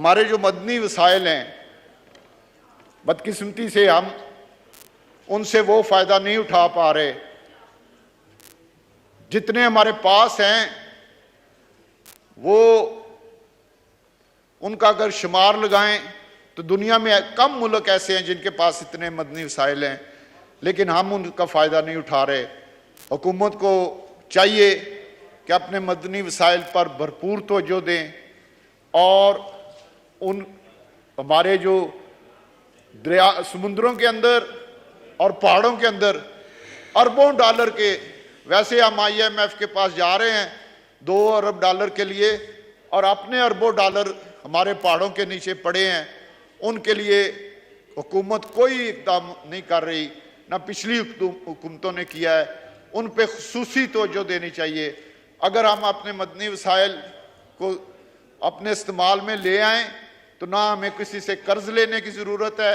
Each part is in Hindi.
हमारे जो मदनी वसाइल हैं, बदकिस्मती से हम उनसे वो फायदा नहीं उठा पा रहे। जितने हमारे पास हैं वो उनका अगर शुमार लगाएं तो दुनिया में कम मुल्क ऐसे हैं जिनके पास इतने मदनी वसाइल हैं, लेकिन हम उनका फ़ायदा नहीं उठा रहे। हुकूमत को चाहिए कि अपने मदनी वसाइल पर भरपूर तवज्जो दें और उन हमारे जो दरिया समुद्रों के अंदर और पहाड़ों के अंदर अरबों डॉलर के, वैसे हम IMF के पास जा रहे हैं 2 अरब डॉलर के लिए, और अपने अरबों डॉलर हमारे पहाड़ों के नीचे पड़े हैं, उनके लिए हुकूमत कोई इक़दाम नहीं कर रही, ना पिछली हुकूमतों ने किया है। उन पे खुसूसी तवज्जो देनी चाहिए। अगर हम अपने मदनी वसाइल को अपने इस्तेमाल में ले आएँ तो ना हमें किसी से कर्ज लेने की ज़रूरत है,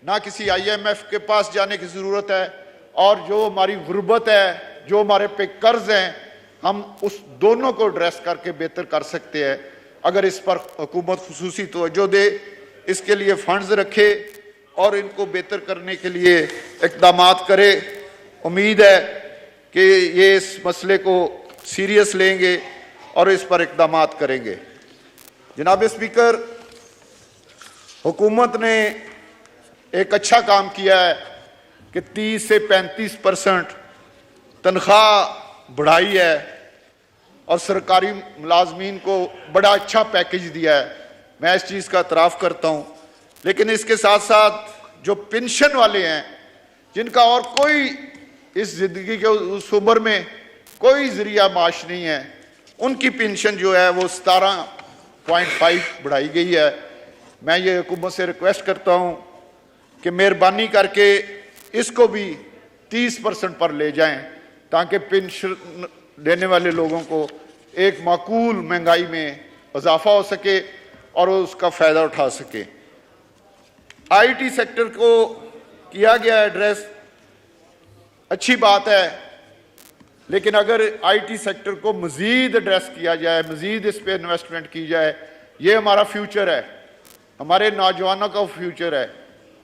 ना किसी IMF के पास जाने की ज़रूरत है, और जो हमारी गुर्बत है, जो हमारे पे कर्ज हैं, हम उस दोनों को एड्रेस करके बेहतर कर सकते हैं अगर इस पर हुकूमत खुसूसी तवज्जो दे, इसके लिए फंड्स रखे और इनको बेहतर करने के लिए इक़दामात करे। उम्मीद है कि ये इस मसले को सीरियस लेंगे और इस पर इक़दामात करेंगे। जनाब स्पीकर, हुकूमत ने एक अच्छा काम किया है कि 30 से 35% तनख्वाह बढ़ाई है और सरकारी मुलाजमीन को बड़ा अच्छा पैकेज दिया है। मैं इस चीज़ का इतराफ़ करता हूँ, लेकिन इसके साथ साथ जो पेंशन वाले हैं, जिनका और कोई इस ज़िंदगी के उस उम्र में कोई ज़रिया माश नहीं है, उनकी पेंशन जो है वो 17.5 बढ़ाई गई है। मैं ये हुकूमत से रिक्वेस्ट करता हूँ कि मेहरबानी करके इसको भी 30% पर ले जाएं, ताकि पेंशन देने वाले लोगों को एक माकूल महंगाई में इजाफा हो सके और उसका फ़ायदा उठा सके। IT सेक्टर को किया गया एड्रेस, अच्छी बात है, लेकिन अगर IT सेक्टर को मज़ीद एड्रेस किया जाए, मज़ीद इस पर इन्वेस्टमेंट की जाए, ये हमारा फ्यूचर है, हमारे नौजवानों का फ्यूचर है,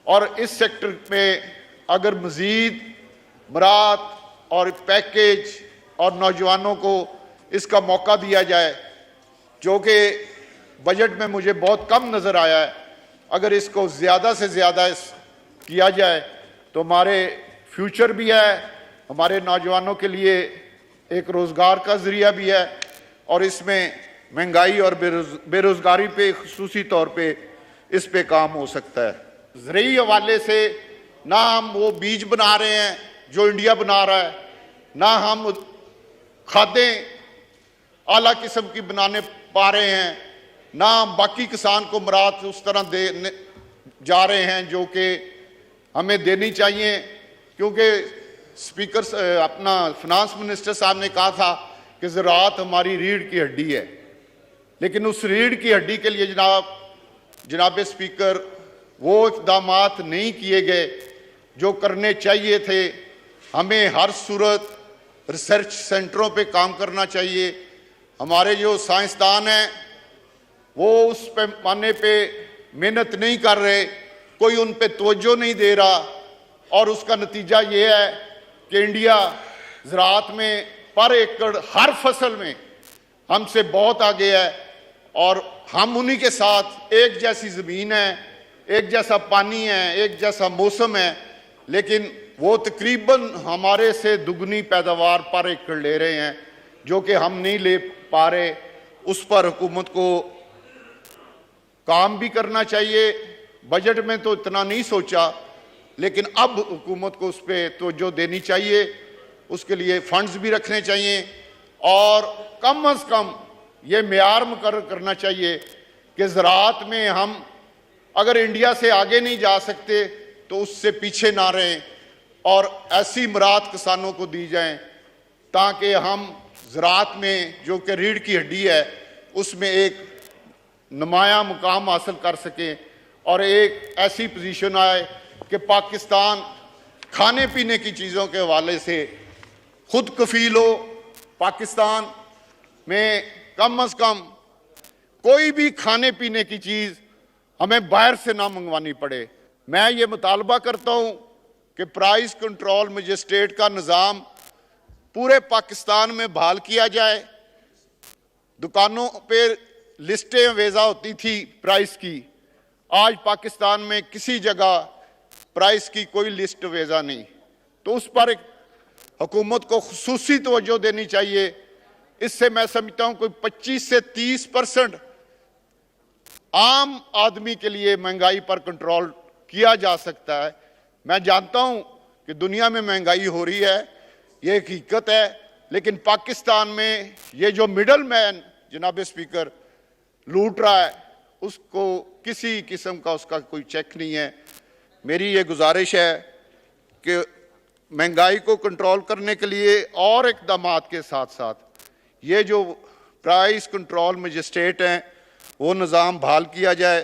और इस सेक्टर में अगर मज़ीद मरात और पैकेज और नौजवानों को इसका मौका दिया जाए, जो कि बजट में मुझे बहुत कम नज़र आया है, अगर इसको ज़्यादा से ज़्यादा किया जाए तो हमारे फ्यूचर भी है, हमारे नौजवानों के लिए एक रोज़गार का ज़रिया भी है, और इसमें महंगाई और बेरोज़गारी पे खुसूसी तौर पे इस पे काम हो सकता है। ज़रूरी हवाले से ना हम वो बीज बना रहे हैं जो इंडिया बना रहा है, ना हम खादें आला किस्म की बनाने पा रहे हैं, ना हम बाकी किसान को मरात उस तरह दे जा रहे हैं जो कि हमें देनी चाहिए। क्योंकि स्पीकर अपना फिनांस मिनिस्टर साहब ने कहा था कि ज़राअत हमारी रीढ़ की हड्डी है, लेकिन उस रीढ़ की हड्डी के लिए जनाब स्पीकर वो इक़दामात नहीं किए गए जो करने चाहिए थे। हमें हर सूरत रिसर्च सेंटरों पे काम करना चाहिए। हमारे जो साइंसदान हैं वो उस पैमाने पे मेहनत नहीं कर रहे, कोई उन पे तवज्जो नहीं दे रहा, और उसका नतीजा ये है कि इंडिया ज़राअत में पर एकड़ हर फसल में हमसे बहुत आगे है, और हम उन्हीं के साथ एक जैसी ज़मीन है, एक जैसा पानी है, एक जैसा मौसम है, लेकिन वो तकरीबन हमारे से दुगनी पैदावार पर एकड़ ले रहे हैं जो कि हम नहीं ले पा रहे। उस पर हुकूमत को काम भी करना चाहिए। बजट में तो इतना नहीं सोचा, लेकिन अब हुकूमत को उस पर तवज्जो देनी चाहिए, उसके लिए फंड्स भी रखने चाहिए, और कम अज़ कम ये मेयार मुकर्रर करना चाहिए कि ज़राअत में हम अगर इंडिया से आगे नहीं जा सकते तो उससे पीछे ना रहें, और ऐसी मरात किसानों को दी जाएं ताकि हम ज़राअत में जो कि रीढ़ की हड्डी है उसमें एक नुमाया मुकाम हासिल कर सकें, और एक ऐसी पोजीशन आए कि पाकिस्तान खाने पीने की चीज़ों के हवाले से खुद कफील हो। पाकिस्तान में कम अज़ कम कोई भी खाने पीने की चीज हमें बाहर से ना मंगवानी पड़े। मैं ये मुतालबा करता हूं कि प्राइस कंट्रोल मजिस्ट्रेट का निज़ाम पूरे पाकिस्तान में बहाल किया जाए। दुकानों पे लिस्टें वेजा होती थी प्राइस की, आज पाकिस्तान में किसी जगह प्राइस की कोई लिस्ट वेजा नहीं। तो उस पर एक हुकूमत को खुसूसी तवज्जो देनी चाहिए। इससे मैं समझता हूं कोई 25 से 30% आम आदमी के लिए महंगाई पर कंट्रोल किया जा सकता है। मैं जानता हूं कि दुनिया में महंगाई हो रही है, ये हकीकत है, लेकिन पाकिस्तान में ये जो मिडल मैन जनाब स्पीकर लूट रहा है, उसको किसी किस्म का उसका कोई चेक नहीं है। मेरी ये गुजारिश है कि महंगाई को कंट्रोल करने के लिए और इक़दामात के साथ साथ ये जो प्राइस कंट्रोल मजिस्ट्रेट हैं वो निज़ाम बहाल किया जाए।